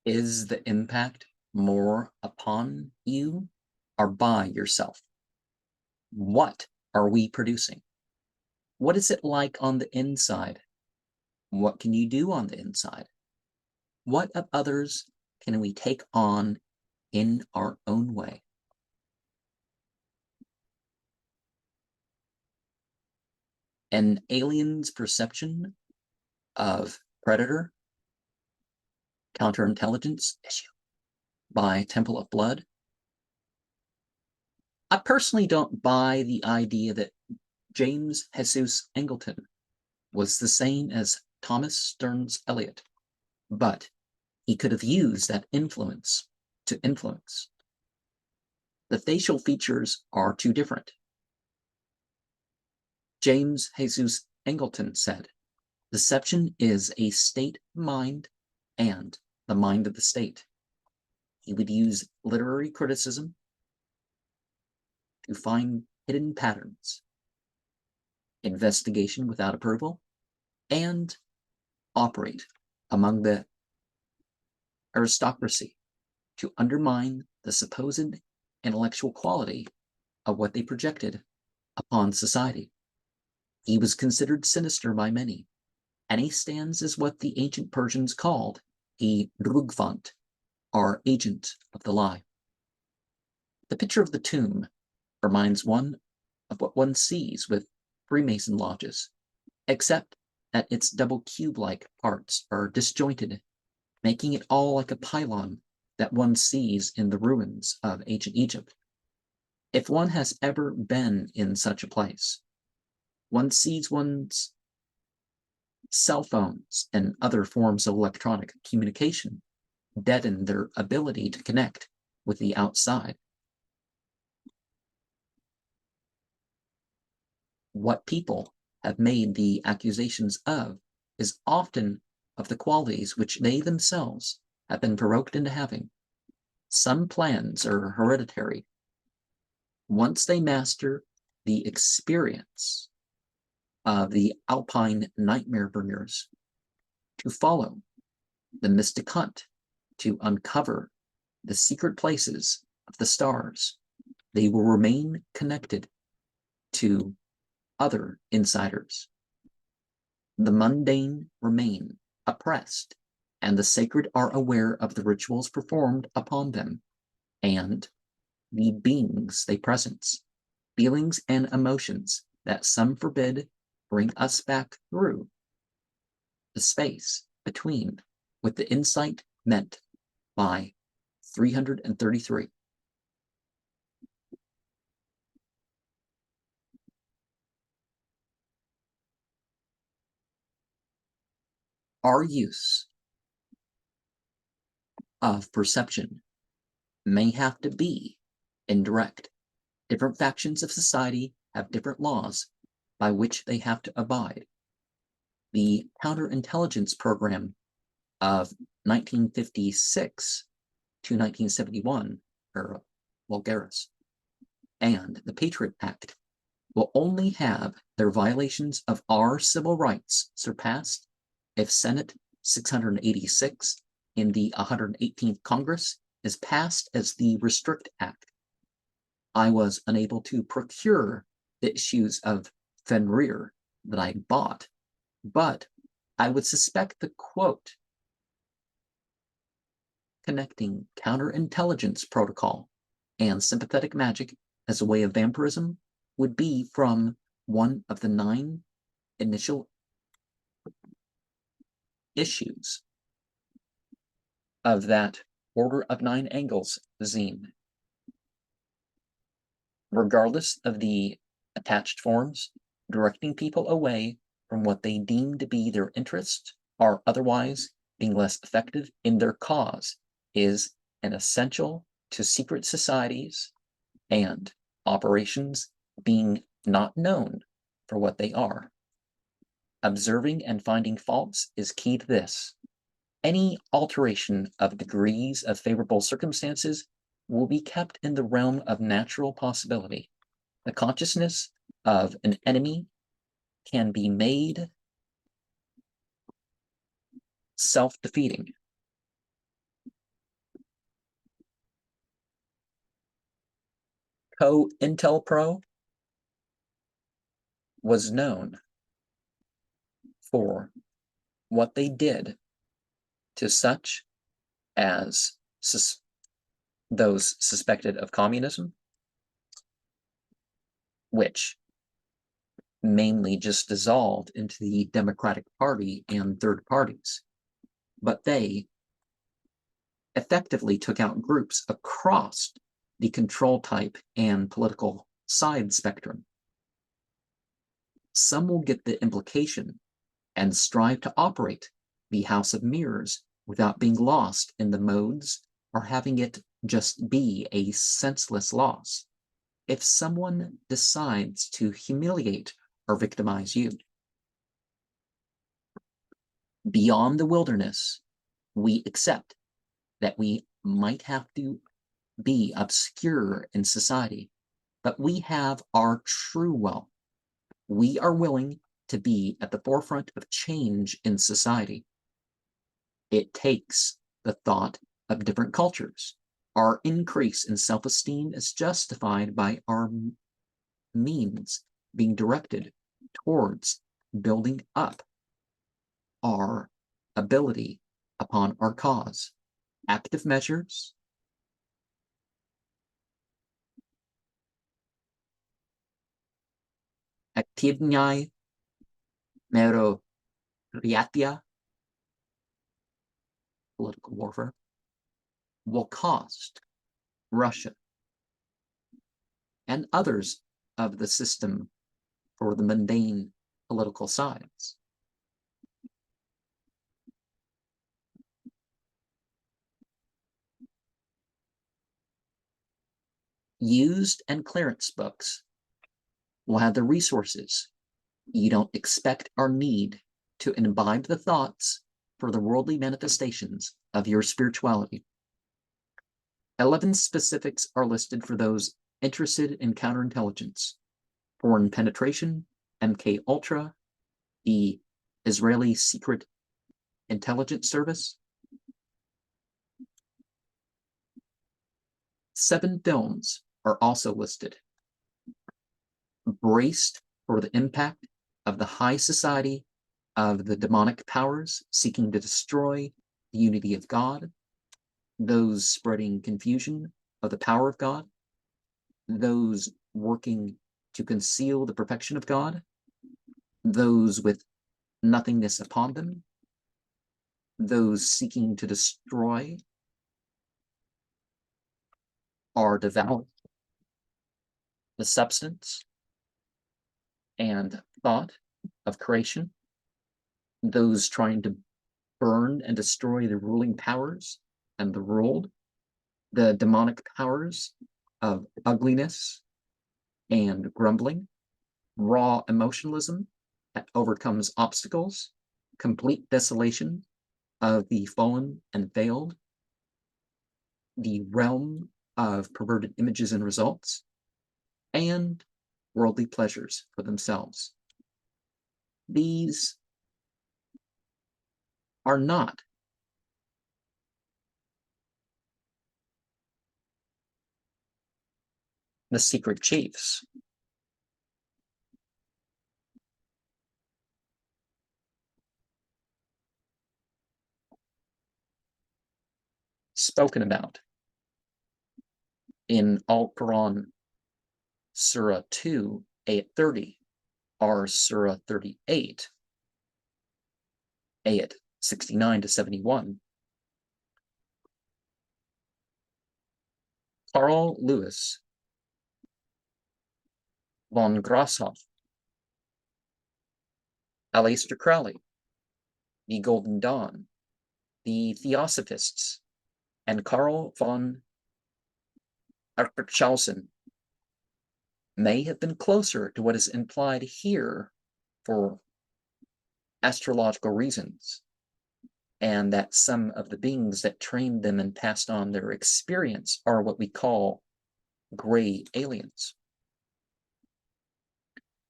Is the impact more upon you or by yourself? What are we producing? What is it like on the inside? What can you do on the inside? What of others can we take on in our own way? An alien's perception of predator, counterintelligence issue by Temple of Blood. I personally don't buy the idea that James Jesus Angleton was the same as Thomas Stearns Eliot, but he could have used that influence to influence. The facial features are too different. James Jesus Angleton said, "Deception is a state of mind and the mind of the state." He would use literary criticism to find hidden patterns, investigation without approval, and operate among the aristocracy to undermine the supposed intellectual quality of what they projected upon society. He was considered sinister by many, and he stands as what the ancient Persians called a drugfant, or agent of the lie. The picture of the tomb reminds one of what one sees with Freemason lodges, except that its double cube-like parts are disjointed, making it all like a pylon that one sees in the ruins of ancient Egypt. If one has ever been in such a place, one sees one's cell phones and other forms of electronic communication deaden their ability to connect with the outside. What people have made the accusations of is often of the qualities which they themselves have been provoked into having. Some plans are hereditary. Once they master the experience of the Alpine nightmare bringers, to follow the mystic hunt, to uncover the secret places of the stars, they will remain connected to other insiders. The mundane remain oppressed, and the sacred are aware of the rituals performed upon them, and the beings they presence, feelings and emotions that some forbid bring us back through the space between with the insight meant by 333. Our use of perception may have to be indirect. Different factions of society have different laws by which they have to abide. The counterintelligence program of 1956 to 1971, or Vulgaris, and the Patriot Act will only have their violations of our civil rights surpassed if Senate 686 in the 118th Congress is passed as the Restrict Act. I was unable to procure the issues of Fenrir that I bought, but I would suspect the quote connecting counterintelligence protocol and sympathetic magic as a way of vampirism would be from one of the 9 initial issues of that Order of 9 Angles zine. Regardless of the attached forms, directing people away from what they deem to be their interest or otherwise being less effective in their cause is an essential to secret societies and operations being not known for what they are. Observing and finding faults is key to this. Any alteration of degrees of favorable circumstances will be kept in the realm of natural possibility. The consciousness of an enemy can be made self-defeating. COINTELPRO was known for what they did to such as those suspected of communism, which mainly just dissolved into the Democratic Party and third parties. But they effectively took out groups across the control type and political side spectrum. Some will get the implication and strive to operate the House of Mirrors without being lost in the modes or having it just be a senseless loss. If someone decides to humiliate or victimize you, beyond the wilderness, we accept that we might have to be obscure in society, but we have our true wealth. We are willing to be at the forefront of change in society. It takes the thought of different cultures. Our increase in self-esteem is justified by our means being directed towards building up our ability upon our cause. Active measures, aktywnie meroriatia, political warfare, will cost Russia and others of the system for the mundane political sides. Used and clearance books will have the resources you don't expect or need to imbibe the thoughts for the worldly manifestations of your spirituality. 11 specifics are listed for those interested in counterintelligence: foreign penetration, MK Ultra, the Israeli Secret Intelligence Service. 7 films are also listed, braced for the impact of the high society of the demonic powers seeking to destroy the unity of God, those spreading confusion of the power of God, those working to conceal the perfection of God, those with nothingness upon them, those seeking to destroy or devour the substance and thought of creation, those trying to burn and destroy the ruling powers and the ruled, the demonic powers of ugliness and grumbling, raw emotionalism that overcomes obstacles, complete desolation of the fallen and failed, the realm of perverted images and results, and worldly pleasures for themselves. These are not the secret chiefs. Spoken about in Al-Quran, Surah 2, Ayat 30, or Surah 38, Ayat 69 to 71. Carl Lewis von Grashoff, Aleister Crowley, the Golden Dawn, the Theosophists, and Karl von Archertshausen may have been closer to what is implied here for astrological reasons, and that some of the beings that trained them and passed on their experience are what we call gray aliens.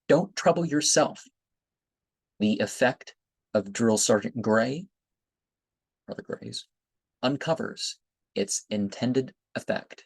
Don't trouble yourself. The effect of Drill Sergeant Gray, or the Grays, uncovers its intended effect.